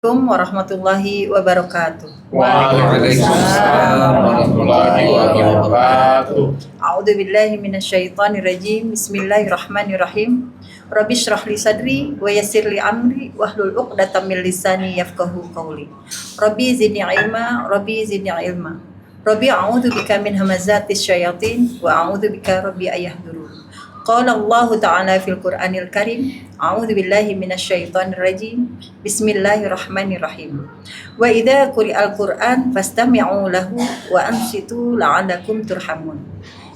Assalamualaikum warahmatullahi wabarakatuh. Waalaikumsalam warahmatullahi wabarakatuh. A'udzu billahi minasyaitonir rajim. Bismillahirrahmanirrahim. Rabbi shrah li sadri wa yassir li amri wahlul 'uqdatam min lisani yafqahu qawli. Rabbi zidni ilma, Rabbi zidni ilma. Rabbi a'udzu bika min hamazatis syayatin wa a'udzu bika rabbi ayahdurun. Qala Allah Ta'ala fil Qur'anil Karim, A'udzu billahi minasyaitonir rajim. Bismillahirrahmanirrahim. Wa idza quri'al Qur'an fastami'u lahu wa ansitu la'allakum turhamun.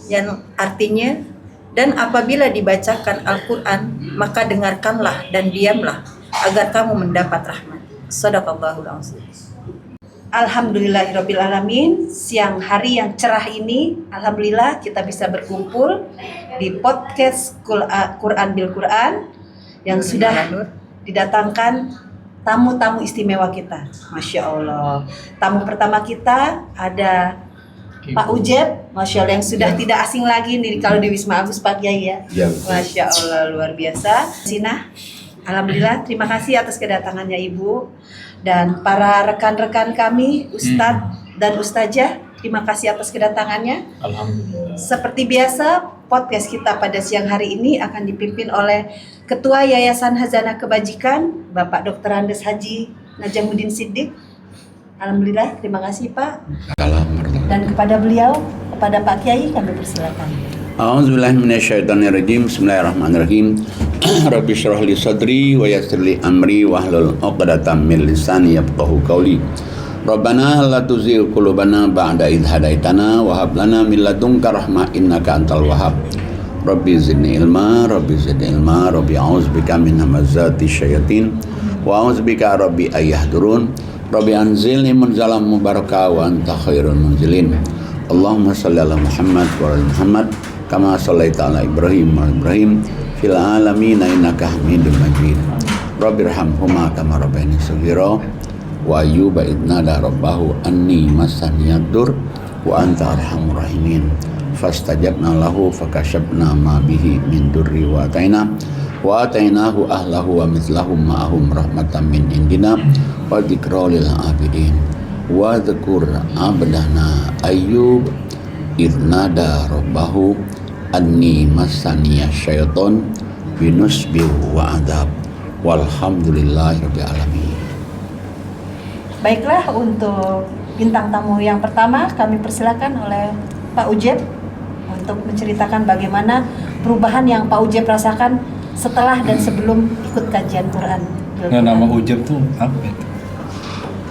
Yang artinya, dan apabila dibacakan Al-Qur'an, maka dengarkanlah dan diamlah agar kamu mendapat rahmat. Shadaqallahul azim. Alhamdulillahirrabbilalamin. Siang hari yang cerah ini, alhamdulillah kita bisa berkumpul di podcast Quran bil Quran yang sudah didatangkan tamu-tamu istimewa kita. Masya Allah. Tamu pertama kita ada Pak Ujeb, Masya Allah, yang sudah tidak asing lagi nih kalau di Wisma Agus Pak Kiai ya. Masya Allah, luar biasa. Sina, alhamdulillah, terima kasih atas kedatangannya Ibu. Dan para rekan-rekan kami, Ustadz dan Ustazah, terima kasih atas kedatangannya. Alhamdulillah. Seperti biasa, podcast kita pada siang hari ini akan dipimpin oleh Ketua Yayasan Hazanah Kebajikan, Bapak Dr. Andes Haji Najamuddin Siddiq. Alhamdulillah, terima kasih Pak. Dan kepada beliau, kepada Pak Kiai, kami persilakan. A'udzubillahi minasyaitonirrajim. Bismillahirrahmanirrahim. Rabbi shrah li sadri wa yassir li amri wahlul 'uqdatam min lisani yafqahu qawli. Rabbana la tuzigh qulubana ba'da idh hadaitana wa hab lana min ladunka rahmah innaka antal wahhab. Rabbi zidni ilma, Rabbi zidni ilma, Rabbi a'udzubika min hamazati syayatin wa a'udzubika Rabbi ayahdurun. Rabbi anzilni munzalam mubaraka wa anta khairul munzilin. Allahumma shalli ala Muhammad wa ala Muhammad kama shallaita ala Ibrahim wa Ibrahim fil alamin innaka Hamidum Majid. Rabbirhamhuma kama rabbayani shaghira. Wa ayyuba idnada rabbahu anni massaniyadur wa anta arhamur rahimin. Fastajabna lahu fakashafna ma bihi min durri wa atainahu ahlahu wa mithlahum ma'ahum rahmatan min indina wa dzikra lil abidin. Wa dzkur abdana Ayyub idnada rabbahu anni massaniya syaiton binusbi wa adab. Walhamdulillahirabbil alamin. Baiklah, untuk bintang tamu yang pertama kami persilakan oleh Pak Ujeb untuk menceritakan bagaimana perubahan yang Pak Ujeb rasakan setelah dan sebelum ikut kajian Quran. Nah, nama Ujeb tuh apa itu?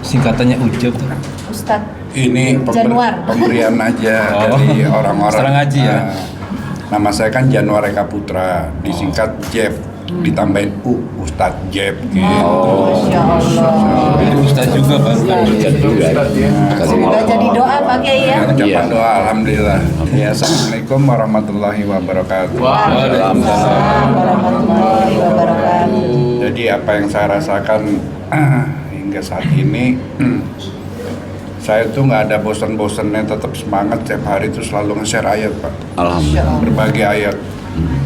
Singkatannya Ujeb tuh. Ustadz Ini Januar. pemberian aja Oh. dari orang-orang. Setelah ngaji ya? Nama saya kan Januar Eka Putra, disingkat Jeb, ditambahin Ustadz Jeb gitu. Masya Allah. Itu Ustaz juga Pak. Ustaz juga. Sudah jadi doa Pak Kiai ya. Ucapan doa, alhamdulillah. Ya, assalamualaikum warahmatullahi wabarakatuh. Waalaikumsalam warahmatullahi wabarakatuh. Jadi apa yang saya rasakan hingga saat ini, saya tuh nggak ada bosan-bosannya, tetap semangat tiap hari itu selalu nge-share ayat Pak. Alhamdulillah. Berbagai ayat.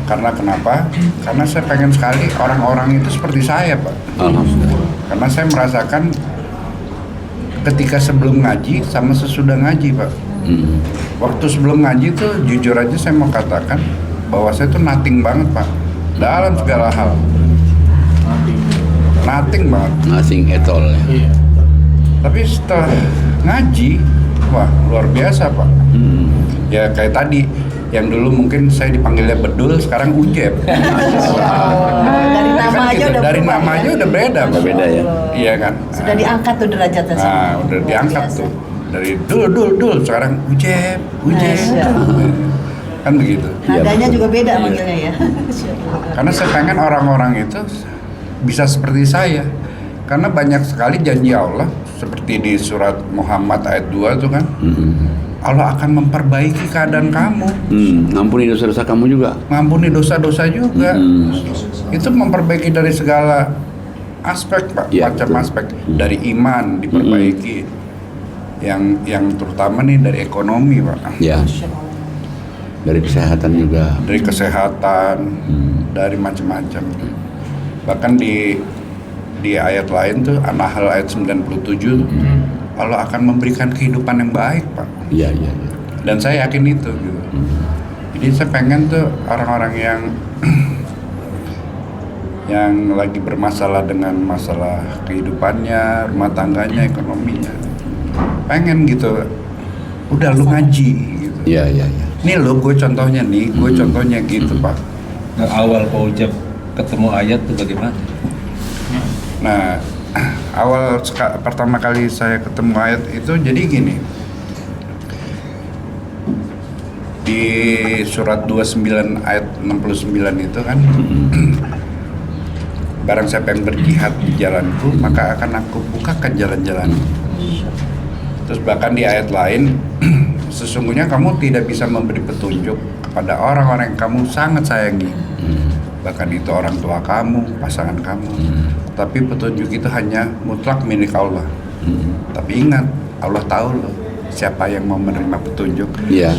Karena kenapa? Karena saya pengen sekali orang-orang itu seperti saya Pak. Alhamdulillah. Karena saya merasakan ketika sebelum ngaji sama sesudah ngaji Pak. Waktu sebelum ngaji tuh jujur aja saya mau katakan bahwa saya tuh nothing banget Pak, dalam segala hal. Nothing banget. Nothing at all ya. Tapi setelah ngaji, wah luar biasa Pak. Ya kayak tadi, yang dulu mungkin saya dipanggilnya Bedul, sekarang Ujeb. Dari nama Kan aja gitu, udah dari berubah. nama aja udah beda Pak. Beda ya. Iya kan. Sudah diangkat tuh derajatnya. Nah, udah diangkat tuh. Dari dul, sekarang Ujeb. Masya Allah. Kan begitu. Nadanya betul. juga beda manggilnya ya. Karena saya pengen orang-orang itu bisa seperti saya. Karena banyak sekali janji Allah, seperti di surat Muhammad ayat 2 itu kan. Allah akan memperbaiki keadaan kamu. Ngampuni dosa-dosa kamu juga. Ngampuni dosa-dosa juga. Itu memperbaiki dari segala aspek Pak, Ya, macam betul. aspek. Dari iman diperbaiki. Yang terutama nih dari ekonomi Pak. Ya. Dari kesehatan juga. Dari kesehatan, dari macam-macam. Bahkan di di ayat lain tuh An-Nahl ayat 97 Allah akan memberikan kehidupan yang baik, Pak. Iya, iya, iya. Dan saya yakin itu gitu. Jadi saya pengen tuh orang-orang yang lagi bermasalah dengan masalah kehidupannya, rumah tangganya, ekonominya, pengen gitu, udah lu ngaji gitu. Iya, iya, iya. Nih lo gue contohnya nih, gue contohnya gitu Pak. Nah, awal Pak Ujab ketemu ayat tuh bagaimana? Nah, pertama kali saya ketemu ayat itu jadi gini. Di surat 29 ayat 69 itu kan, barang siapa yang berjihad di jalanku, maka akan aku bukakan jalan-jalan. Terus bahkan di ayat lain, sesungguhnya kamu tidak bisa memberi petunjuk kepada orang-orang yang kamu sangat sayangi. Bahkan itu orang tua kamu, pasangan kamu. Tapi petunjuk itu hanya mutlak milik Allah. Tapi ingat, Allah tahu loh siapa yang mau menerima petunjuk. Iya.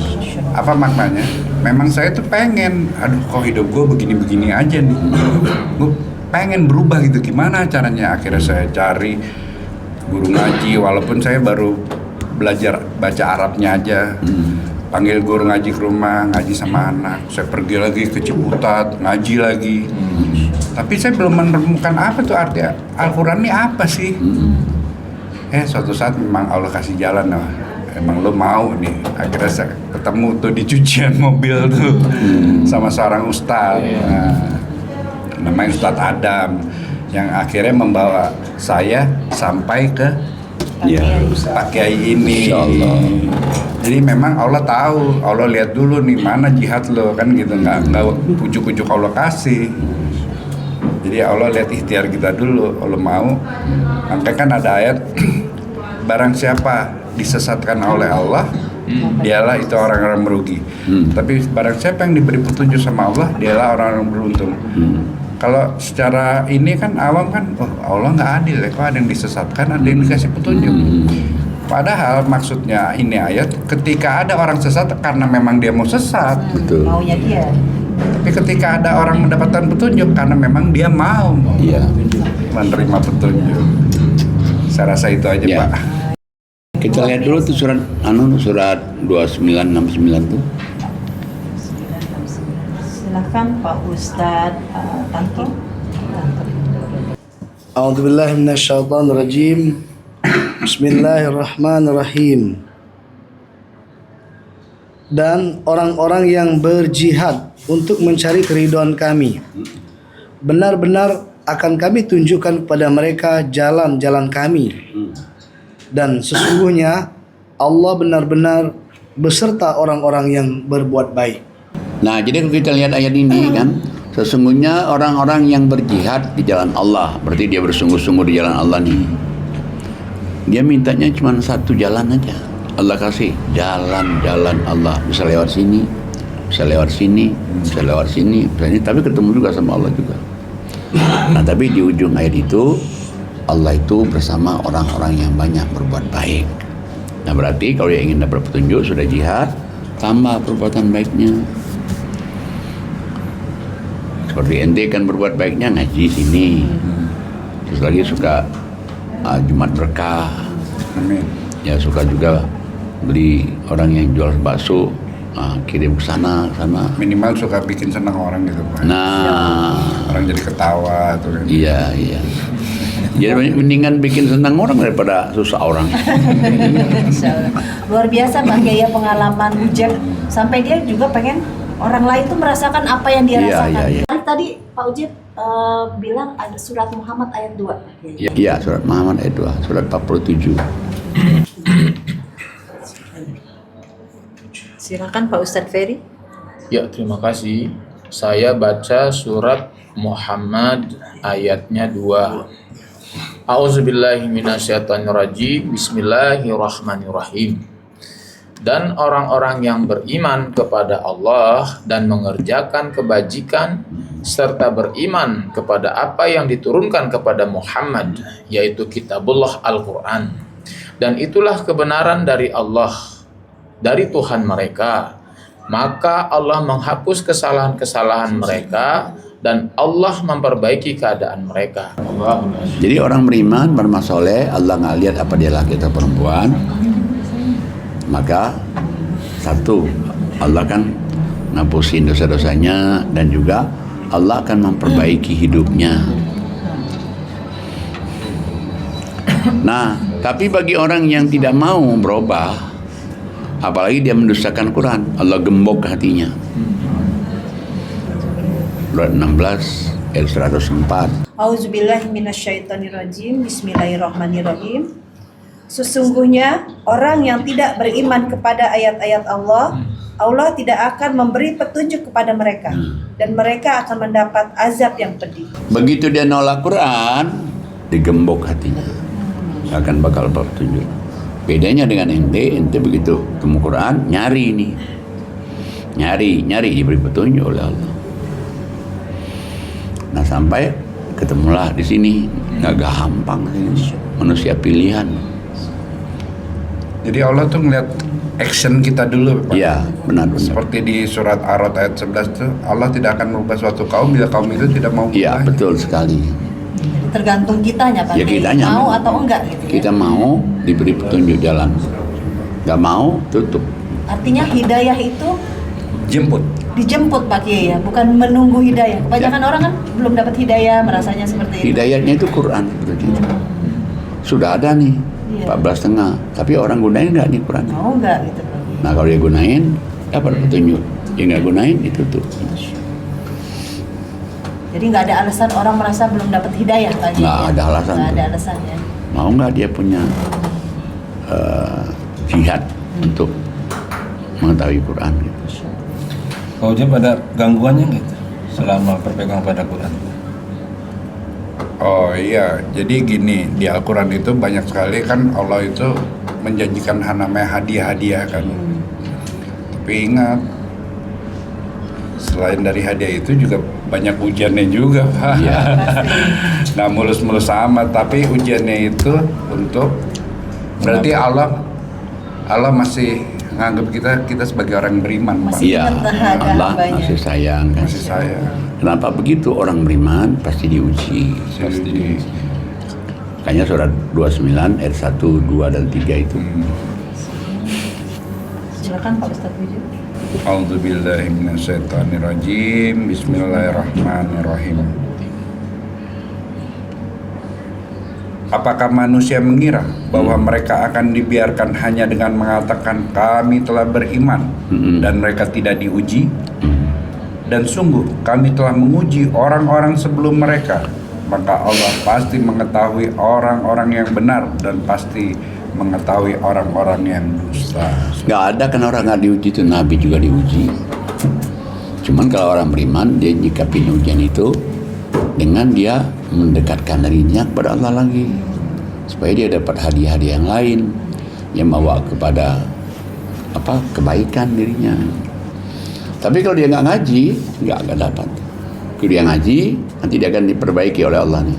Apa maknanya? Memang saya tuh pengen, aduh kok hidup gue begini-begini aja nih. Gue pengen berubah gitu, gimana caranya? Akhirnya saya cari guru ngaji, walaupun saya baru belajar baca Arabnya aja. Panggil guru ngaji ke rumah, ngaji sama anak. Saya pergi lagi ke Ciputat, ngaji lagi. Tapi saya belum menemukan apa tuh arti Al-Quran ini apa sih. Suatu saat memang Allah kasih jalan. Emang lo mau nih. Akhirnya saya ketemu tuh di cucian mobil tuh sama seorang ustadz. Namanya Ustadz Adam, yang akhirnya membawa saya sampai ke Pak Kiai ini. Insyaallah. Jadi memang Allah tahu, Allah lihat dulu nih mana jihad lo kan gitu, nggak ujuk-ujuk Allah kasih. Jadi Allah lihat ikhtiar kita dulu, Allah mau. Makanya kan ada ayat, barang siapa disesatkan oleh Allah, dialah itu orang-orang merugi. Tapi barang siapa yang diberi petunjuk sama Allah, dialah orang-orang beruntung. Kalau secara ini kan awam kan, Allah nggak adil ya, kok ada yang disesatkan, ada yang dikasih petunjuk. Padahal maksudnya ini ayat, ketika ada orang sesat karena memang dia mau sesat. Betul. Maunya dia. Tapi ketika ada orang mendapatkan petunjuk karena memang dia mau Iya. menerima petunjuk. Saya rasa itu aja Ya. Pak. Kita lihat dulu tuh surat 2969 tuh. Silakan Pak Ustadz Tangki. A'udzubillahi minasyaitonirrajim. Bismillahirrahmanirrahim. Dan orang-orang yang berjihad untuk mencari keridhaan kami, benar-benar akan kami tunjukkan kepada mereka jalan-jalan kami. Dan sesungguhnya Allah benar-benar beserta orang-orang yang berbuat baik. Nah, jadi kalau kita lihat ayat ini kan, sesungguhnya orang-orang yang berjihad di jalan Allah, berarti dia bersungguh-sungguh di jalan Allah nih. Dia mintanya cuma satu jalan aja. Allah kasih jalan-jalan Allah, bisa lewat sini, bisa lewat sini, bisa lewat sini, bisa ini, tapi ketemu juga sama Allah juga. Nah, tapi di ujung ayat itu Allah itu bersama orang-orang yang banyak berbuat baik. Nah, berarti kalau yang ingin dapat petunjuk sudah jihad, tambah perbuatan baiknya. Seperti ente kan berbuat baiknya ngaji sini, terus lagi suka Jumat berkah, Amin. ya suka juga beli orang yang jual bakso, kirim ke sana. Minimal suka bikin senang orang gitu Pak. Nah, Orang jadi ketawa tuh kan. iya. Jadi mendingan bikin senang orang daripada susah orang. Luar biasa Pak Kiai pengalaman Ujab, sampai dia juga pengen orang lain tuh merasakan apa yang dia rasakan. Iya. Tadi Pak Ujab bilang ada surat Muhammad ayat 2. Iya, surat Muhammad ayat 2, surat 47. Silakan Pak Ustadz Ferry. Ya, terima kasih. Saya baca surat Muhammad ayatnya 2. A'udzubillahi minasyaitonirrajim. Bismillahirrahmanirrahim. Dan orang-orang yang beriman kepada Allah dan mengerjakan kebajikan serta beriman kepada apa yang diturunkan kepada Muhammad, yaitu kitabullah Al-Quran. Dan itulah kebenaran dari Allah, dari Tuhan mereka. Maka Allah menghapus kesalahan-kesalahan mereka dan Allah memperbaiki keadaan mereka. Jadi orang beriman, beramal soleh, Allah nggak lihat apa dia laki atau perempuan, maka satu, Allah kan ngapusin dosa-dosanya, dan juga Allah akan memperbaiki hidupnya. Nah, tapi bagi orang yang tidak mau berubah, apalagi dia mendustakan Quran, Allah gembok hatinya. Surat 16 ayat 104. Auzubillahi minasyaitonirrajim. Bismillahirrahmanirrahim. Sesungguhnya orang yang tidak beriman kepada ayat-ayat Allah, Allah tidak akan memberi petunjuk kepada mereka, dan mereka akan mendapat azab yang pedih. Begitu dia nolak Quran, digembok hatinya, gak akan bakal petunjuk. Bedanya dengan ente begitu temu Quran, nyari nih, nyari diberi petunjuk oleh Allah. Nah, sampai ketemulah di sini, nggak gampang sih, manusia pilihan. Jadi Allah tuh ngeliat action kita dulu, Pak. Iya, benar. Seperti di surat Ar-Ra'd ayat 11 itu, Allah tidak akan merubah suatu kaum bila kaum itu tidak mau Iya, berubah. betul sekali. Tergantung kitanya, Pak. Ya, kitanya mau memang. atau enggak gitu ya. Kita mau diberi petunjuk jalan, nggak mau tutup. Artinya hidayah itu Jemput. dijemput, Pak Kiai ya, bukan menunggu hidayah. Kebanyakan orang kan belum dapat hidayah, merasanya seperti itu. Hidayahnya itu Quran, begitu. Sudah ada nih, Iya. 14,5, tapi orang gunain nggak nih Quran? Mau enggak gitu, Pak Kiai. Nah, kalau dia gunain, dapat petunjuk. Dia nggak gunain, ditutup. Jadi nggak ada alasan orang merasa belum dapat hidayah, Pak Kiai. Nggak ada alasan. Nggak ada alasannya. Mau nggak dia punya jihad untuk mengetahui Quran gitu. Kau Ujab ada gangguannya gitu selama berpegang pada Quran? Oh iya, jadi gini, di Al-Quran itu banyak sekali kan Allah itu menjanjikan namanya hadiah-hadiah kan. Tapi ingat, selain dari hadiah itu juga banyak ujiannya juga, Pak. Iya. Nah, mulus-mulus amat, tapi ujiannya itu untuk berarti Allah masih nganggap kita sebagai orang beriman, Pak. Masih Iya, ingat ada Allah hambanya. masih sayang kan. Masih sayang. Kenapa begitu? Orang beriman pasti diuji. Jadi, Makanya surat 29 ayat 1, 2, dan 3 itu. Silakan Pak Ustadz Wujud. A'udzubillahi minasyaitonirrajim. Bismillahirrahmanirrahim. Apakah manusia mengira bahwa mereka akan dibiarkan hanya dengan mengatakan kami telah beriman dan mereka tidak diuji? Dan sungguh kami telah menguji orang-orang sebelum mereka, maka Allah pasti mengetahui orang-orang yang benar dan pasti mengetahui orang-orang yang dusta. Gak ada kan orang nggak diuji, itu Nabi juga diuji. Cuman kalau orang beriman, dia nyikapin ujian itu dengan dia mendekatkan dirinya kepada Allah lagi, supaya dia dapat hadiah-hadiah yang lain yang bawa kepada kebaikan dirinya. Tapi kalau dia nggak ngaji, nggak akan dapat. Kalau dia ngaji, nanti dia akan diperbaiki oleh Allah nih,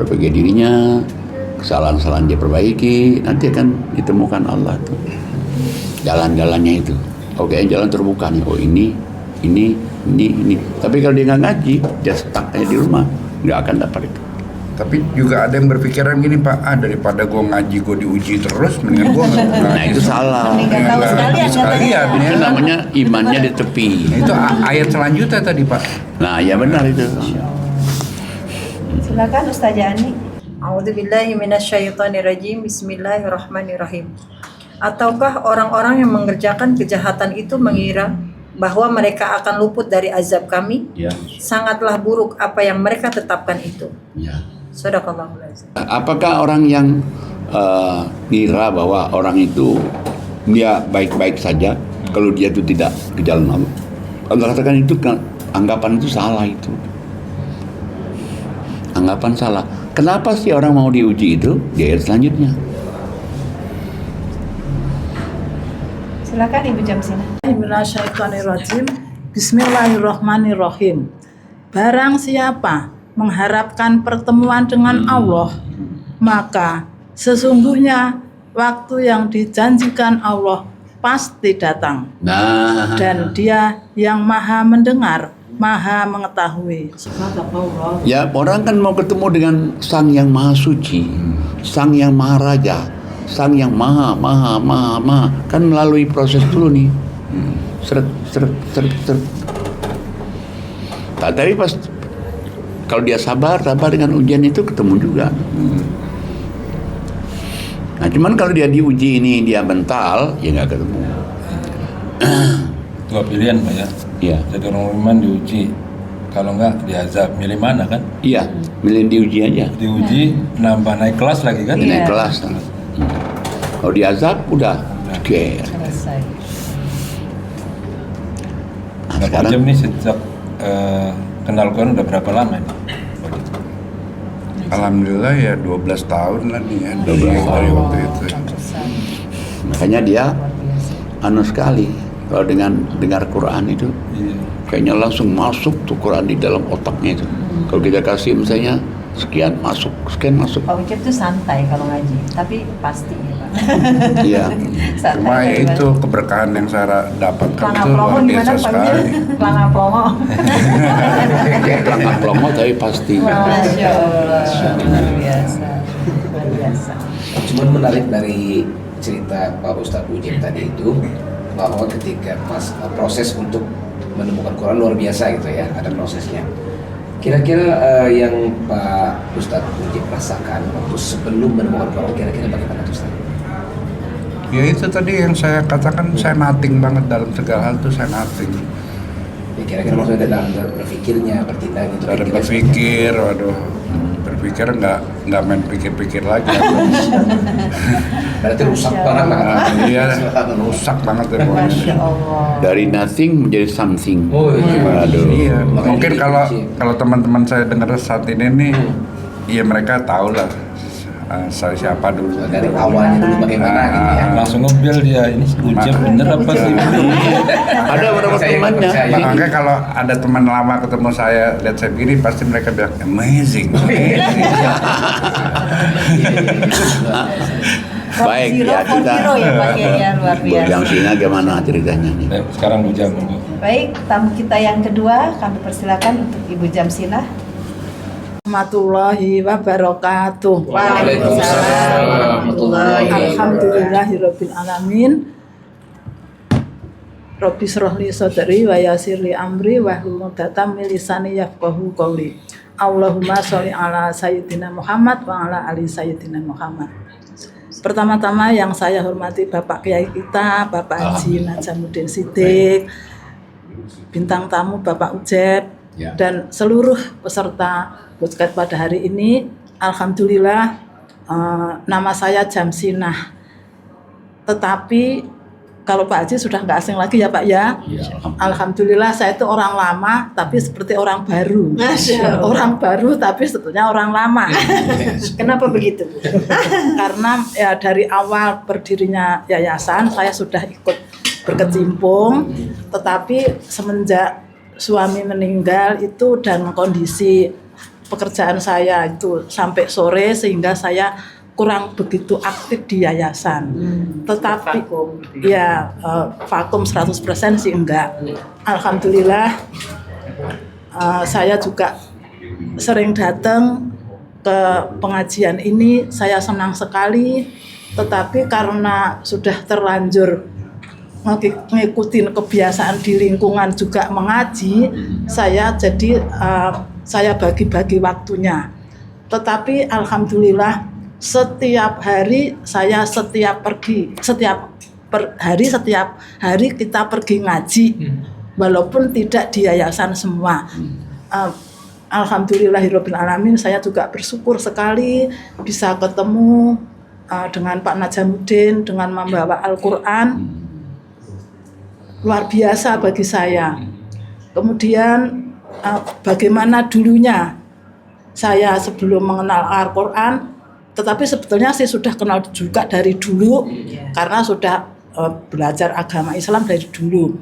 perbaiki dirinya, kesalahan-kesalahan dia perbaiki, nanti akan ditemukan Allah tuh jalan-jalannya itu. Oke, jalan terbuka nih. Oh ini. Tapi kalau dia nggak ngaji, dia stuck aja di rumah, nggak akan dapat itu. Tapi juga ada yang berpikiran gini, Pak, daripada gue ngaji gue diuji terus, mendingan gue nggak ngaji. Nah itu salah. Nggak tahu sekalian Sekalian, katanya. Itu namanya imannya di tepi. Itu ayat selanjutnya tadi, Pak. Nah ya benar itu. Silakan Ustazah Ani. A'udzubillahi minasyaitonirrajim. Bismillahirrahmanirrahim. Ataukah orang-orang yang mengerjakan kejahatan itu mengira bahwa mereka akan luput dari azab kami? Ya. Sangatlah buruk apa yang mereka tetapkan itu. Ya. Shadaqallahul azim. Apakah orang yang ngira bahwa orang itu dia baik-baik saja kalau dia itu tidak ke jalan Allah? Allah katakan itu anggapan itu salah itu. Anggapan salah. Kenapa sih orang mau diuji itu? Di ayat selanjutnya. Silakan Ibu Jamsina. Minasyaitonirrajim. Bismillahirrahmanirrahim. Barang siapa mengharapkan pertemuan dengan Allah, maka sesungguhnya waktu yang dijanjikan Allah pasti datang. Nah, Dan Dia yang Maha mendengar Maha Mengetahui. Ya, orang kan mau ketemu dengan Sang yang Maha Suci, Sang yang Maha Raja, Sang yang Maha kan melalui proses dulu nih. Seret. Nah, tapi pas kalau dia sabar dengan ujian itu ketemu juga. Nah, cuman kalau dia diuji ini dia mental, ya nggak ketemu. Dua pilihan Pak ya. Iya. Jadi orang beriman diuji, kalau enggak diazab. Milih mana kan? Iya, milih diuji aja. Diuji nambah naik kelas lagi kan? Naik kelas. Kalau diazab udah oke. Selesai. Nah, Nah, sekarang Jam nih sejak kenal Quran udah berapa lama ini? Alhamdulillah ya 12 tahun lah nih ya dari waktu itu. makanya dia anu sekali kalau dengan dengar Quran itu Iya. kayaknya langsung masuk tuh Quran di dalam otaknya itu. Kalau kita kasih misalnya sekian masuk. Pak Ucep tuh santai kalau ngaji, tapi pasti ya Pak. Iya. Santai Cuma kayak itu gimana? keberkahan yang saya dapatkan Pelangak itu promo luar gimana biasa Pak Ucep? sekali. Pelangak promo. Ya pelanggan promo tapi pasti. Masya Allah. Luar biasa. Luar biasa. Cuman menarik dari cerita Pak Ustadz Ujib tadi itu bahwa ketika pas proses untuk menemukan Quran luar biasa gitu ya, ada prosesnya. Kira-kira yang Pak Ustadz Ujib rasakan waktu sebelum menemukan Quran kira-kira bagaimana tuh Ustadz? Ya itu tadi yang saya katakan, saya nothing banget dalam segala hal tuh, saya nothing. Ya, kira-kira maksudnya dalam berpikirnya, bertindak gitu. Ada kira-kira berpikir, waduh, berpikir nggak main pikir-pikir lagi. berarti rusak banget lah. Iya, rusak banget ya pokoknya. Masya Allah. Dari nothing menjadi something. Oh iya. Aduh. Iya, Makanya mungkin diuji. kalau teman-teman saya dengar saat ini nih, iya mereka tahu lah saya siapa dulu. Dari awalnya dulu bagaimana gitu ya. Langsung ngebel dia, ini Ujab bener apa sih? Ada beberapa Saya temannya. percaya. Makanya kalau ada teman lama ketemu saya, lihat saya begini, pasti mereka bilang amazing. Baik ya kita. Hero ya Pak ya, luar biasa. Yang Sina gimana ceritanya nih? Baik, sekarang Ujab dulu. Baik, tamu kita yang kedua kami persilakan untuk Ibu Jamsinah. Warahmatullahi wabarakatuh. Waalaikumsalam warahmatullahi Alhamdulillahirabbil alamin. Rabbi shrah li sadri wa yassir li amri wahlul 'uqdatam min lisani yafqahu qawli. Allahumma sholli ala sayyidina Muhammad wa ala ali sayyidina Muhammad. Pertama-tama yang saya hormati Bapak Kiai kita, Bapak Haji Najamuddin Siddiq, bintang tamu Bapak Ujeb, Ya. dan seluruh peserta podcast pada hari ini. Alhamdulillah, nama saya Jamsinah. Tetapi kalau Pak Haji sudah nggak asing lagi ya Pak ya. Ya, Alhamdulillah saya itu orang lama tapi seperti orang baru. Orang baru tapi sebetulnya orang lama. Kenapa begitu? Karena ya dari awal berdirinya yayasan saya sudah ikut berkecimpung, tetapi semenjak suami meninggal itu dan kondisi pekerjaan saya itu sampai sore sehingga saya kurang begitu aktif di yayasan. Tetapi ya vakum 100% sih enggak. Alhamdulillah saya juga sering datang ke pengajian ini, saya senang sekali. Tetapi karena sudah terlanjur ngikutin kebiasaan di lingkungan juga mengaji, saya jadi saya bagi-bagi waktunya. Tetapi alhamdulillah setiap hari setiap hari kita pergi ngaji, walaupun tidak di yayasan semua. Alhamdulillahirabbil alamin, saya juga bersyukur sekali bisa ketemu dengan Pak Najamuddin dengan membawa Al-Qur'an. Luar biasa bagi saya. Kemudian bagaimana dulunya saya sebelum mengenal Al-Qur'an, tetapi sebetulnya saya sudah kenal juga dari dulu karena sudah belajar agama Islam dari dulu.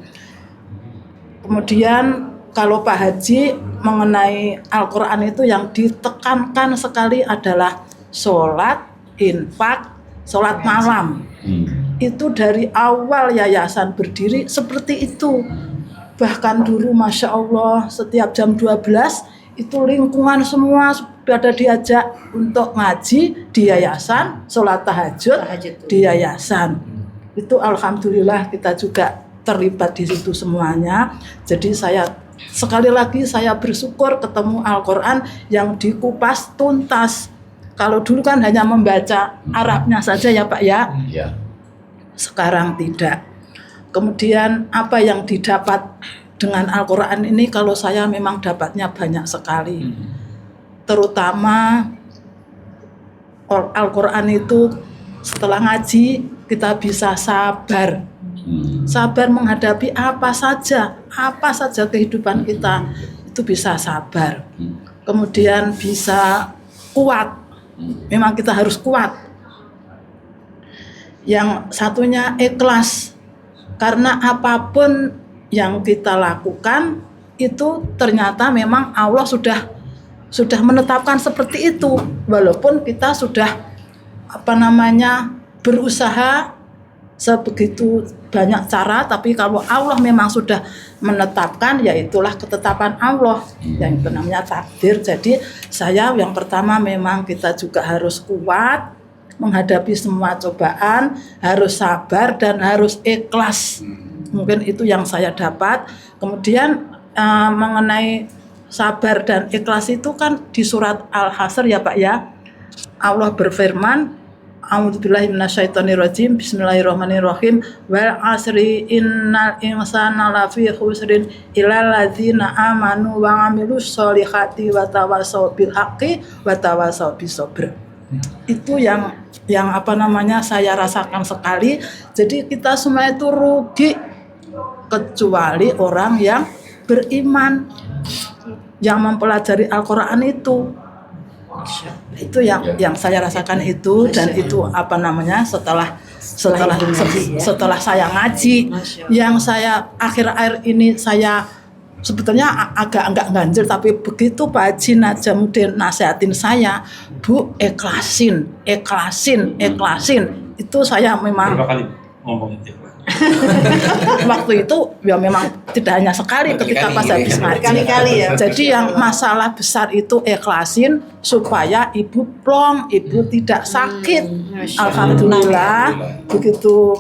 Kemudian kalau Pak Haji mengenai Al-Qur'an itu yang ditekankan sekali adalah sholat, infak, sholat malam. Itu dari awal yayasan berdiri seperti itu. Bahkan dulu Masya Allah setiap jam 12 itu lingkungan semua pada diajak untuk ngaji di yayasan, sholat tahajud di yayasan. Itu alhamdulillah kita juga terlibat di situ semuanya. Jadi sekali lagi saya bersyukur ketemu Al-Quran yang dikupas tuntas. Kalau dulu kan hanya membaca Arabnya saja ya Pak ya. Sekarang tidak. Kemudian apa yang didapat dengan Al-Quran ini, kalau saya memang dapatnya banyak sekali. Terutama Al-Quran itu setelah ngaji kita bisa sabar. Sabar menghadapi apa saja kehidupan kita itu bisa sabar. Kemudian bisa kuat. Memang kita harus kuat. Yang satunya ikhlas. Karena apapun yang kita lakukan itu ternyata memang Allah sudah menetapkan seperti itu. Walaupun kita sudah berusaha sebegitu banyak cara, tapi kalau Allah memang sudah menetapkan, ya itulah ketetapan Allah. Yang itu namanya takdir. Jadi saya yang pertama memang kita juga harus kuat menghadapi semua cobaan, harus sabar dan harus ikhlas. Mungkin itu yang saya dapat. Kemudian mengenai sabar dan ikhlas itu kan di surat Al-Hasr ya Pak ya. Allah berfirman, A'udzubillahi minasyaitonirrajim, Bismillahirrahmanirrahim, wal asri innal insana lafi khusrin illal ladzina amanu wa 'amilus sholihati wa tawassaw bil haqqi wa tawassaw bis sabr. Itu yang saya rasakan sekali. Jadi kita semua itu rugi kecuali orang yang beriman, yang mempelajari Al-Quran itu yang saya rasakan itu. Dan itu setelah saya ngaji, yang saya akhir-akhir ini saya sebetulnya agak enggak ganjil, tapi begitu Pak Haji Najamuddin nasihatin saya, Bu, ikhlasin. Itu saya memang Berapa kali ngomongin itu? waktu itu ya memang tidak hanya sekali ketika pas habis ngaji. Berkali-kali ya. Jadi yang masalah besar itu ikhlasin supaya ibu plong, ibu tidak sakit. Alhamdulillah begitu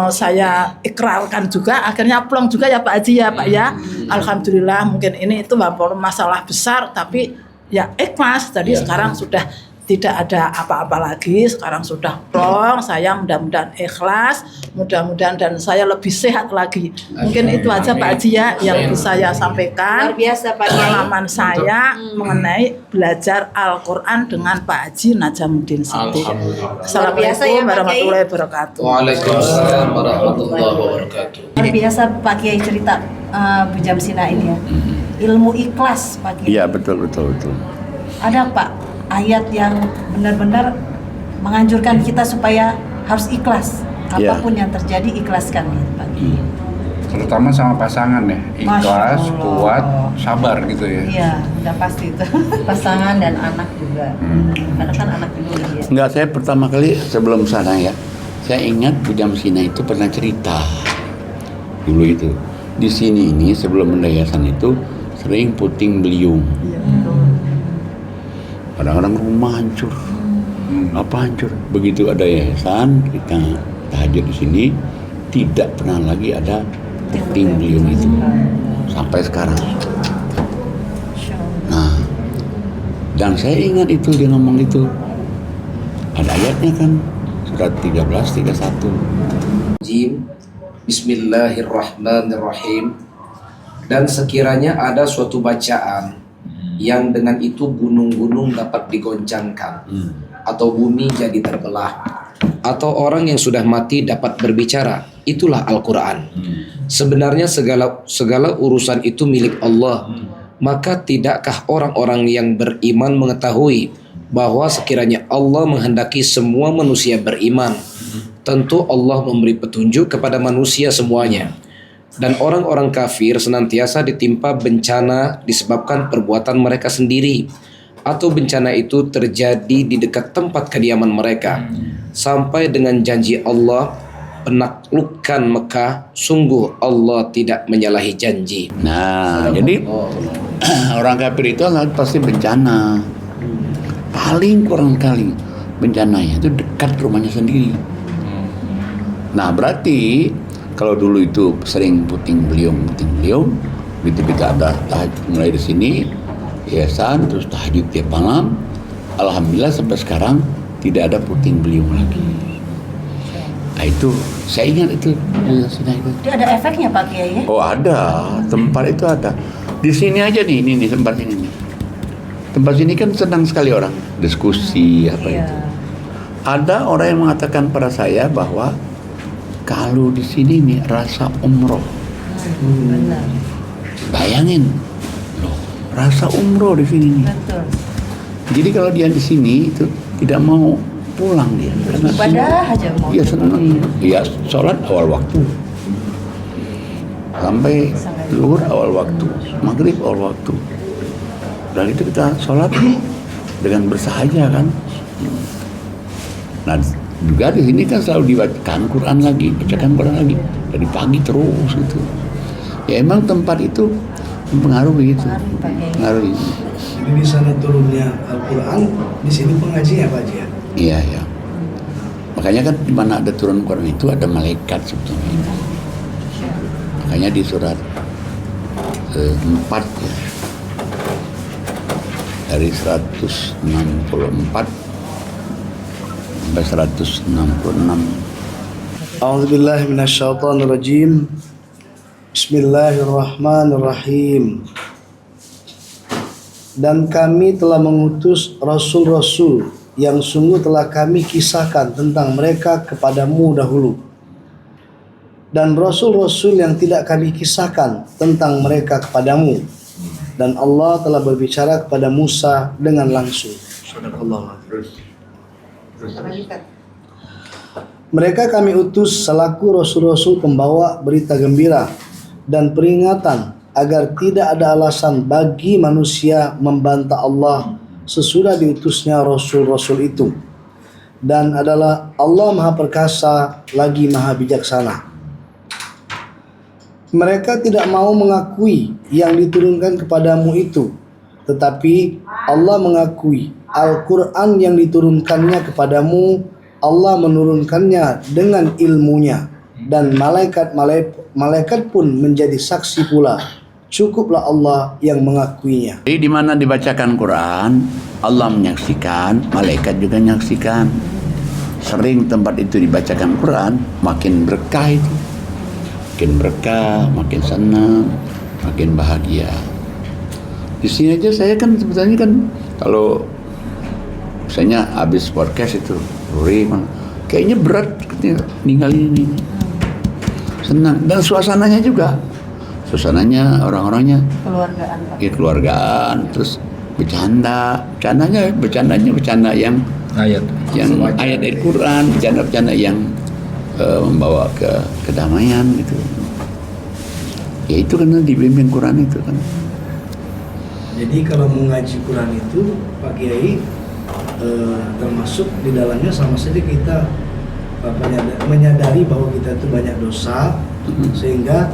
saya ikrarkan juga, akhirnya plong juga ya Pak Haji ya Pak ya. Alhamdulillah, mungkin ini itu masalah besar tapi ya ikhlas. Jadi sekarang sudah tidak ada apa-apa lagi, sekarang sudah plong. Saya mudah-mudahan ikhlas, mudah-mudahan dan saya lebih sehat lagi. Mungkin itu aja Pak Haji ya yang bisa saya sampaikan. Luar biasa Pak Kiai. Pengalaman saya mengenai belajar Al-Quran dengan Pak Haji Najamuddin Siddiq. Assalamualaikum warahmatullahi wabarakatuh. Waalaikumsalam warahmatullahi wabarakatuh. Luar biasa Pak Kiai cerita Bu Jamsina ini ya. Ilmu ikhlas Pak Kiai. Iya, betul. Ada Pak ayat yang benar-benar menganjurkan kita supaya harus ikhlas. Apapun yang terjadi, ikhlaskan ya Pak Kiai. Terutama sama pasangan ya, ikhlas, Masya Allah. kuat, sabar gitu ya. Iya, udah pasti itu. Pasangan dan anak juga. Karena kan anak dulu ya. Enggak, saya pertama kali sebelum sana ya, saya ingat Bu Jamsina itu pernah cerita dulu itu. Di sini ini sebelum yayasan itu sering puting beliung. Kadang-kadang rumah hancur. Apa hancur? Begitu ada yayasan, kita tahajud di sini, tidak pernah lagi ada puting beliung itu sampai sekarang. Nah, dan saya ingat itu dia ngomong itu. Ada ayatnya kan, surat 13:31. Bismillahirrahmanirrahim. Dan sekiranya ada suatu bacaan yang dengan itu gunung-gunung dapat digoncangkan, atau bumi jadi terbelah, atau orang yang sudah mati dapat berbicara, itulah Al-Quran. Sebenarnya segala urusan itu milik Allah. Maka tidakkah orang-orang yang beriman mengetahui bahwa sekiranya Allah menghendaki semua manusia beriman, tentu Allah memberi petunjuk kepada manusia semuanya. Dan orang-orang kafir senantiasa ditimpa bencana disebabkan perbuatan mereka sendiri, atau bencana itu terjadi di dekat tempat kediaman mereka, sampai dengan janji Allah menaklukkan Mekah, sungguh Allah tidak menyalahi janji. Nah, jadi orang kafir itu pasti bencana. Paling kurang kali bencananya itu dekat rumahnya sendiri. Nah, berarti kalau dulu itu sering puting beliung, begitu kita ada tahajud mulai di sini, yayasan, terus tahajud tiap malam. Alhamdulillah sampai sekarang tidak ada puting beliung lagi. Nah itu, saya ingat itu. Itu ada efeknya Pak Kiai ya? Oh ada, tempat itu ada. Di sini aja nih, ini tempat ini nih. Tempat sini kan senang sekali orang diskusi apa Iya. itu. Ada orang yang mengatakan pada saya bahwa kalau di sini nih rasa umroh. Benar. Bayangin, loh, rasa umroh di sini nih. Betul. Jadi kalau dia di sini itu tidak mau pulang dia. Karena Ibadah aja mau. dia senang. Dia sholat awal waktu. Sampai zuhur awal waktu, maghrib awal waktu. Dan itu kita sholat dengan bersahaja kan. Nah juga di sini kan selalu dibacakan Quran lagi, dari pagi terus itu. Ya emang tempat itu mempengaruhi itu, mempengaruhi. Jadi di sana turunnya Al-Quran, di sini pengajian Pak Haji ya? Iya ya. Makanya kan di mana ada turun Quran itu ada malaikat sebetulnya. Makanya di surat 4 ya. Dari 164 sampai 166. A'udzubillahi minasyaitonirrajim. Bismillahirrahmanirrahim. Dan kami telah mengutus rasul-rasul yang sungguh telah kami kisahkan tentang mereka kepadamu dahulu. Dan rasul-rasul yang tidak kami kisahkan tentang mereka kepadamu. Dan Allah telah berbicara kepada Musa dengan langsung. Mereka kami utus selaku rasul-rasul pembawa berita gembira dan peringatan agar tidak ada alasan bagi manusia membantah Allah sesudah diutusnya rasul-rasul itu. Dan adalah Allah Maha Perkasa lagi Maha Bijaksana. Mereka tidak mau mengakui yang diturunkan kepadamu itu, tetapi Allah mengakui Al-Quran yang diturunkannya kepadamu, Allah menurunkannya dengan ilmunya, dan malaikat pun menjadi saksi pula. Cukuplah Allah yang mengakuinya. Jadi di mana dibacakan Quran, Allah menyaksikan, malaikat juga menyaksikan. Sering tempat itu dibacakan Quran, makin berkah itu. Makin berkah, makin senang, makin bahagia. Di sini aja saya kan sebetulnya kan kalau misalnya habis podcast itu, kayaknya berat ninggalin ini. Senang dan suasananya juga. Suasananya orang-orangnya Keluargaan Pak. ya keluargaan, terus bercandanya bercanda yang Ayat. ayat dari Quran, bercanda yang membawa ke kedamaian gitu. Ya itu karena dibimbing Quran itu kan. Jadi kalau mengaji Quran itu Pak Kiai termasuk di dalamnya sama saja kita menyadari bahwa kita itu banyak dosa, sehingga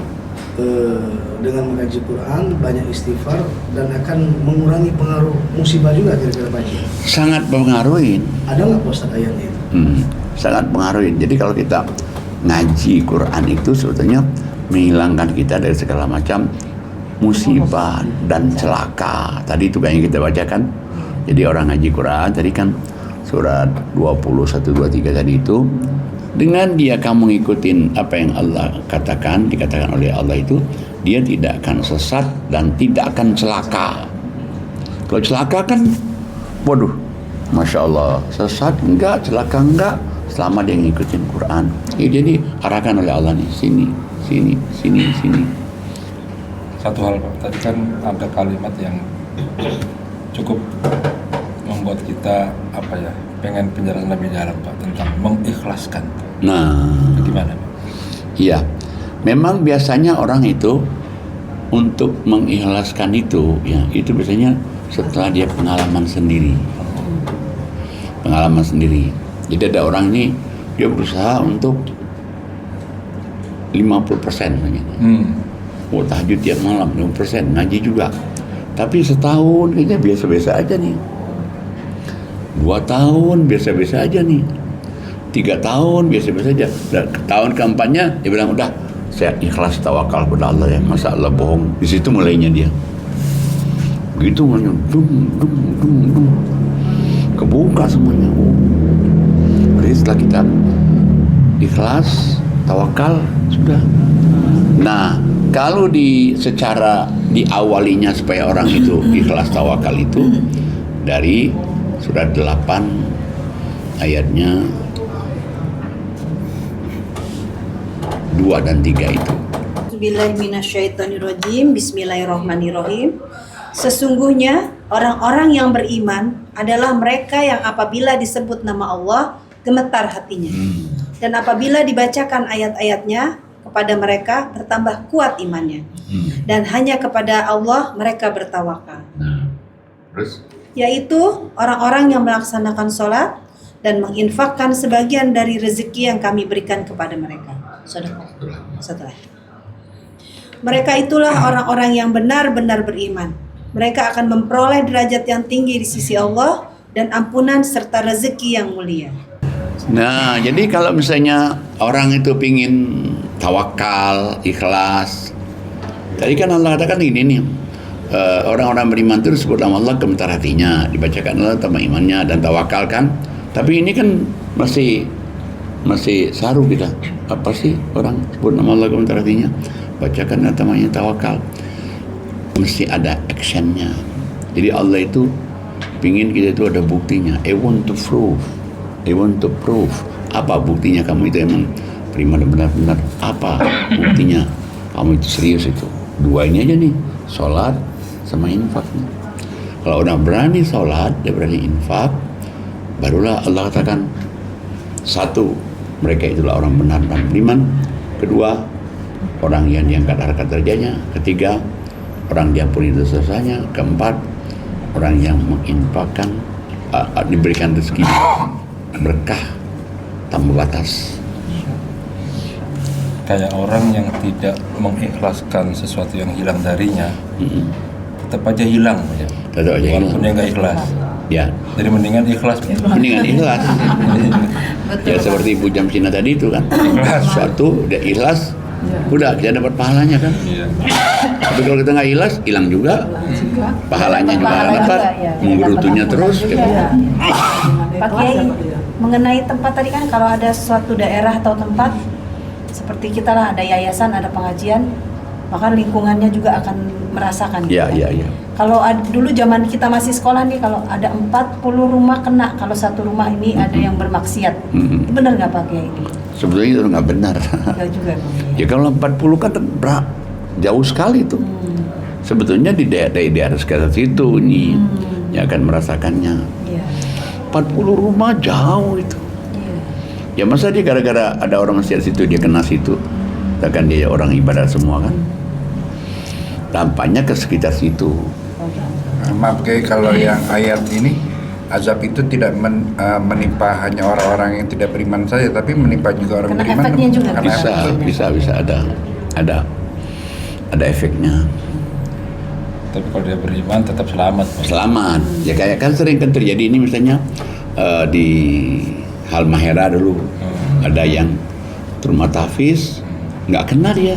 dengan mengaji Quran banyak istighfar dan akan mengurangi pengaruh musibah juga kira-kira Pak Haji. Sangat mempengaruhi. Ada nggak Pak Ustadz ayatnya itu? Sangat pengaruhi. Jadi kalau kita ngaji Quran itu sebetulnya menghilangkan kita dari segala macam musibah dan celaka. Tadi itu banyak kita bacakan. Jadi orang ngaji Quran tadi kan surat 20, 1, 2, 3 tadi itu, dengan dia kamu ngikutin apa yang Allah dikatakan oleh Allah itu, dia tidak akan sesat dan tidak akan celaka. Kalau celaka kan, waduh, Masya Allah, sesat enggak, celaka enggak, selama dia ngikutin Quran. Ya, jadi arahkan oleh Allah nih, sini. Satu hal Pak, tadi kan ada kalimat yang cukup membuat kita pengen penjelasan lebih dalam Pak tentang mengikhlaskan. Nah, Gimana Pak? iya, memang biasanya orang itu untuk mengikhlaskan itu, ya itu biasanya setelah dia pengalaman sendiri. Jadi ada orang ini dia berusaha untuk 50% saja. Oh, tahajud tiap malam 50%, ngaji juga. Tapi setahun kayaknya biasa-biasa aja nih. 2 tahun biasa-biasa aja nih. 3 tahun biasa-biasa aja. Dan tahun keempatnya dia bilang udah, saya ikhlas tawakal kepada Allah ya. Masa Allah bohong? Di situ mulainya dia. Begitu mulainya, dung. Kebuka semuanya. Jadi setelah kita ikhlas, tawakal, sudah. Nah, kalau secara diawalinya supaya orang itu ikhlas tawakal itu dari surat 8 ayatnya 2 dan 3 itu. Bismillahirrahmanirrahim. Sesungguhnya orang-orang yang beriman adalah mereka yang apabila disebut nama Allah gemetar hatinya. Dan apabila dibacakan ayat-ayatnya kepada mereka bertambah kuat imannya. Dan hanya kepada Allah mereka bertawakal. Nah, terus? Yaitu orang-orang yang melaksanakan sholat dan menginfakkan sebagian dari rezeki yang kami berikan kepada mereka. Setelah. Mereka itulah orang-orang yang benar-benar beriman. Mereka akan memperoleh derajat yang tinggi di sisi Allah dan ampunan serta rezeki yang mulia. Nah, jadi kalau misalnya orang itu pingin tawakal, ikhlas, tadi kan Allah katakan ini nih, orang-orang beriman itu disebut nama Allah gemetar hatinya, dibacakan Allah tambah imannya dan tawakal kan. Tapi ini kan masih saru kita. Apa sih orang sebut nama Allah gemetar hatinya, bacakan namanya tawakal. Mesti ada actionnya. Jadi Allah itu pingin kita itu ada buktinya. I want to prove. Apa buktinya kamu itu emang beriman benar-benar? Apa buktinya kamu itu serius itu? 2 ini aja nih, sholat sama infak. Kalau udah berani sholat, dia berani infak, barulah Allah katakan 1, mereka itulah orang benar dan beriman. 2, orang yang diangkat harkat derajatnya. 3, orang diampuni dosa-dosanya. 4, orang yang menginfakkan, diberikan rezeki berkah tanpa batas. Kayak orang yang tidak mengikhlaskan sesuatu yang hilang darinya, tetap aja hilang ya. Tetap aja walaupun dia nggak ikhlas. Ya. Jadi mendingan ikhlas. Mendingan ikhlas. Ya seperti Ibu Jamsina tadi itu kan. Suatu dia ikhlas, udah kita dapat pahalanya kan. Iya. Tapi kalau kita nggak ikhlas, hilang juga. Pahalanya juga nggak dapat. Menggerutunya terus. Pak Kiai, mengenai tempat tadi kan kalau ada suatu daerah atau tempat seperti kita lah, ada yayasan, ada pengajian, maka lingkungannya juga akan merasakan. Iya. Kalau dulu zaman kita masih sekolah nih, kalau ada 40 rumah kena, kalau satu rumah ini ada yang bermaksiat. Itu benar nggak Pak Kiai? Sebetulnya itu nggak benar. Nggak juga. Ya kalau 40 kan jauh sekali tuh. Sebetulnya di daerah sekitar situ ini yang akan merasakannya. 40 rumah jauh itu. Ya masa dia gara-gara ada orang maksiat situ dia kena situ, takkan dia orang ibadah semua kan? Dampaknya ke sekitar situ. Maaf Kiai, kalau yang ayat ini azab itu tidak menimpa hanya orang-orang yang tidak beriman saja, tapi menimpa juga orang Karena beriman. efeknya juga. Bisa ada efeknya. Tapi kalau dia beriman tetap selamat. Selamat. Ya kayak kan sering kan terjadi ini misalnya di Halmahera dulu ada yang rumah tahfiz nggak kena dia.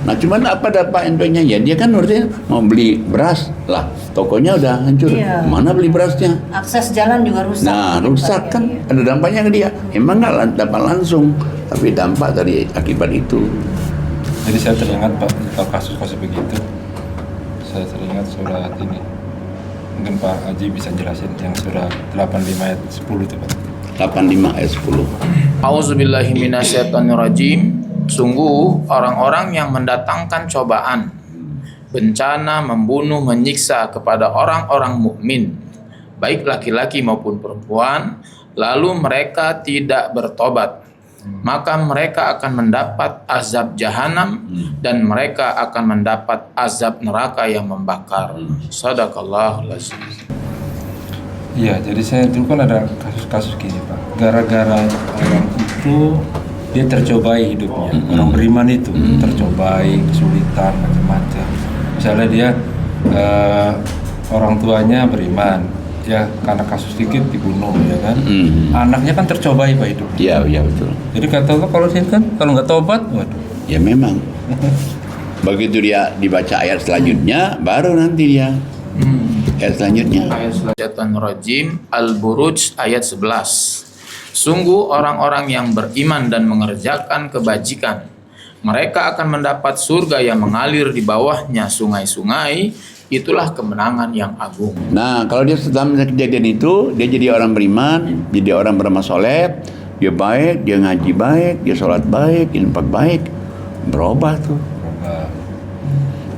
Nah cuman apa dapat endingnya ya dia kan artinya mau beli beras lah, tokonya udah hancur. Mana beli berasnya? Akses jalan juga rusak. Nah rusak kan, ada dampaknya ke dia. Emang nggak dapat langsung, tapi dampak dari akibat itu. Jadi saya teringat Pak, kalau kasus-kasus begitu, saya teringat surat ini. Mungkin Pak Haji bisa jelasin yang surah 85 ayat 10 itu Pak. 85 ayat 10. Auzubillahi minasyaitonirrajim. Sungguh orang-orang yang mendatangkan cobaan, bencana, membunuh, menyiksa kepada orang-orang mukmin, baik laki-laki maupun perempuan, lalu mereka tidak bertobat, maka mereka akan mendapat azab jahanam dan mereka akan mendapat azab neraka yang membakar. Shadaqallahul azim. Iya, jadi saya dulu kan ada kasus-kasus gini Pak. Gara-gara orang itu dia tercobai hidupnya. Orang beriman itu tercobai kesulitan macam-macam. Misalnya dia orang tuanya beriman, ya karena kasus sedikit dibunuh, ya kan. Anaknya kan tercobai Pak hidupnya. Iya betul. Jadi kata Allah kalau sini kan kalau nggak tobat, waduh. Ya memang. Begitu dia dibaca ayat selanjutnya, baru nanti dia ayat selanjutnya. Ayat Syaitanirrajim Al-Buruj ayat 11. Sungguh orang-orang yang beriman dan mengerjakan kebajikan, mereka akan mendapat surga yang mengalir di bawahnya sungai-sungai. Itulah kemenangan yang agung. Nah, kalau dia setelah kejadian itu, dia jadi orang beriman, jadi orang beramal soleh, dia baik, dia ngaji baik, dia sholat baik, infak baik, berubah tuh.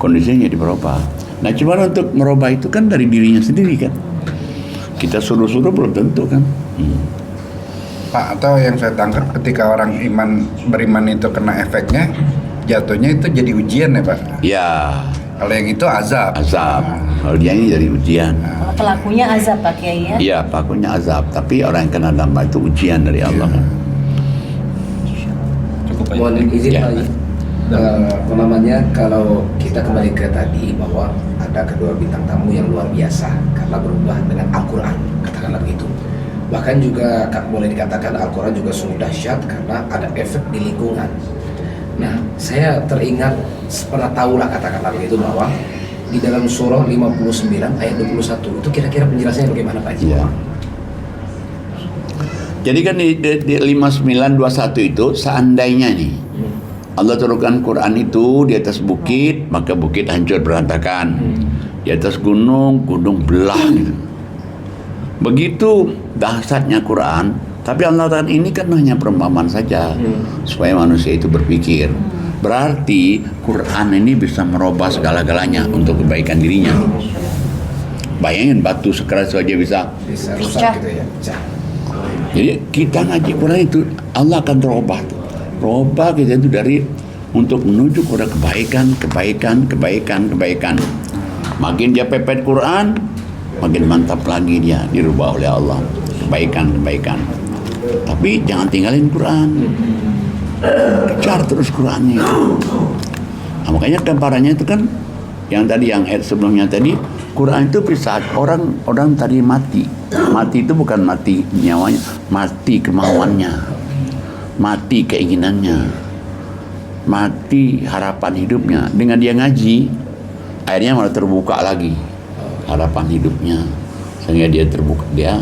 Kondisinya jadi berubah. Nah, cuma untuk merubah itu kan dari dirinya sendiri kan. Kita suruh-suruh belum tentu kan. Pak, atau yang saya tangkap ketika orang beriman itu kena efeknya, jatuhnya itu jadi ujian ya Pak? Ya. Kalau yang itu azab. Azab. Kalau dia ini dari ujian. Pelakunya azab Pak Kiai ya? Iya, pelakunya azab. Tapi orang yang kena dampak itu ujian dari Allah. Cukup aja. Mohon izin Ya. Pak. Kalau kita kembali ke tadi bahwa ada kedua bintang tamu yang luar biasa karena berubah dengan Al-Quran, katakanlah begitu. Bahkan juga boleh dikatakan Al-Quran juga sungguh dahsyat karena ada efek di lingkungan. Nah, saya teringat pernah tahulah katakanlah begitu bahwa di dalam surah 59 ayat 21 itu kira-kira penjelasannya bagaimana Pak Haji? Ya. Jadi kan di 5921 itu seandainya nih Allah turunkan Quran itu di atas bukit, maka bukit hancur berantakan. Di atas gunung, gunung belah gitu. Begitu dahsyatnya Quran, tapi Allah Ta'ala ini kan hanya perumpamaan saja supaya manusia itu berpikir. Berarti Quran ini bisa merubah segala-galanya untuk kebaikan dirinya. Bayangin batu sekeras saja bisa. rusak gitu ya. Pecah. Jadi kita ngaji Quran itu Allah akan terubah. Robah kita itu dari untuk menuju kepada kebaikan. Makin dia pepet Quran, makin mantap lagi dia dirubah oleh Allah. Kebaikan. Tapi jangan tinggalin Quran. Kejar terus Qurannya. Nah, makanya gambarannya itu kan yang tadi yang ayat sebelumnya tadi, Quran itu bisa orang tadi mati. Mati itu bukan mati nyawanya, mati kemauannya. Mati keinginannya, mati harapan hidupnya. Dengan dia ngaji, akhirnya malah terbuka lagi harapan hidupnya, sehingga dia terbuka, dia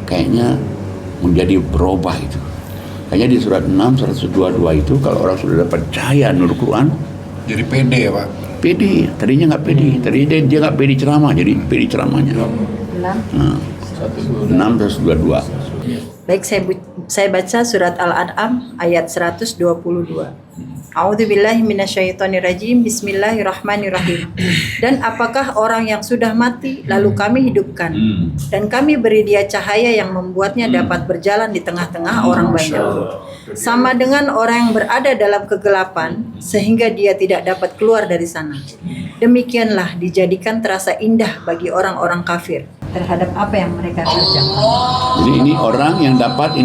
kayaknya menjadi berubah itu. Kayaknya di surat 6, 122 itu kalau orang sudah percaya nur Quran, Jadi pede ya Pak? pede. Tadinya nggak pede, tadinya dia nggak pede ceramah, jadi pede ceramahnya. Nah, 6, 122. Baik, saya baca surat Al-An'am ayat 122. A'udzubillahi minasyaitonirrajim. Bismillahirrahmanirrahim. Dan apakah orang yang sudah mati lalu kami hidupkan dan kami beri dia cahaya yang membuatnya dapat berjalan di tengah-tengah orang banyak, sama dengan orang yang berada dalam kegelapan sehingga dia tidak dapat keluar dari sana. Demikianlah dijadikan terasa indah bagi orang-orang kafir terhadap apa yang mereka kerjakan. Jadi ini orang yang dapat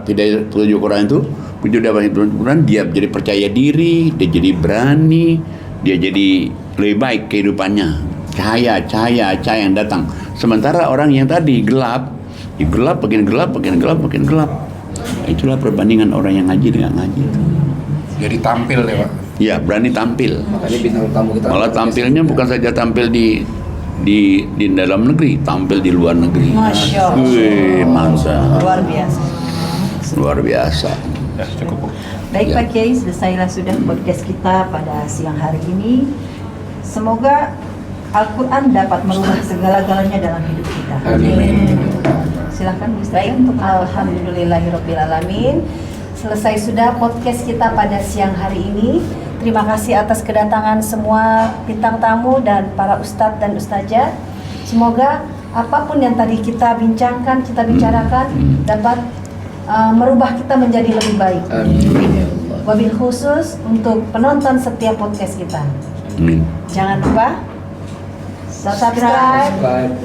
hidayah petunjuk Quran itu, dapat petunjuk Quran, dia jadi percaya diri, dia jadi berani, dia jadi lebih baik kehidupannya. Cahaya yang datang. Sementara orang yang tadi gelap, makin gelap. Itulah perbandingan orang yang ngaji dengan ngaji itu. Jadi tampil ya Pak? Ya, berani tampil. Makanya bintang tamu kita Malah tampilnya bukan saja tampil di dalam negeri, tampil di luar negeri. Masya Allah. Wih, mantap. Luar biasa. Ya, cukup. Baik Ya. Pak Kiai, selesailah sudah podcast kita pada siang hari ini. Semoga Al-Quran dapat merubah segala-galanya dalam hidup kita. Amin. Silakan Bu Ustazah Baik, untuk alhamdulillahirobbilalamin. Selesai sudah podcast kita pada siang hari ini. Terima kasih atas kedatangan semua bintang tamu dan para ustadz dan ustazah. Semoga apapun yang tadi kita bicarakan dapat merubah kita menjadi lebih baik. Amin. Wabil khusus untuk penonton setiap podcast kita. Amin. Jangan lupa subscribe,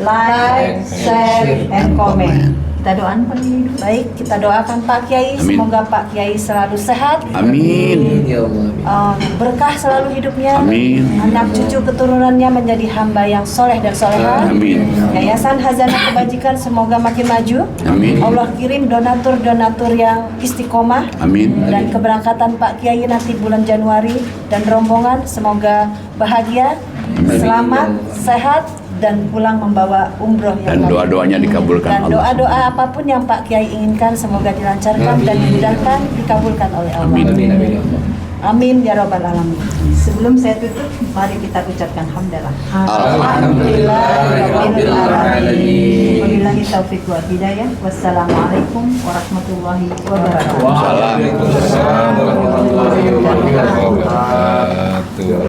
like, share, and comment. Kita doakan Pak Kiai dulu. Baik, kita doakan Pak Kiai, Amin. semoga Pak Kiai selalu sehat, Amin. Ya Allah. berkah selalu hidupnya, Amin. anak cucu keturunannya menjadi hamba yang soleh dan soleha. Amin. Yayasan Hazanah Kebajikan semoga makin maju. Amin. Allah kirim donatur-donatur yang istiqomah. Amin. Dan keberangkatan Pak Kiai nanti bulan Januari dan rombongan semoga bahagia, selamat, sehat, dan pulang membawa umroh yang Dan baik. doa-doanya dikabulkan Dan Allah. doa-doa apapun yang Pak Kiai inginkan semoga dilancarkan dan dimudahkan, dikabulkan oleh Allah. Amin. Amin, amin, ya Allah. Amin ya rabbal alamin. Sebelum saya tutup, mari kita ucapkan hamdalah. Alhamdulillahirabbil alamin. Wabillahi taufiq wal hidayah. Wassalamualaikum warahmatullahi wabarakatuh. Waalaikumsalam warahmatullahi wabarakatuh.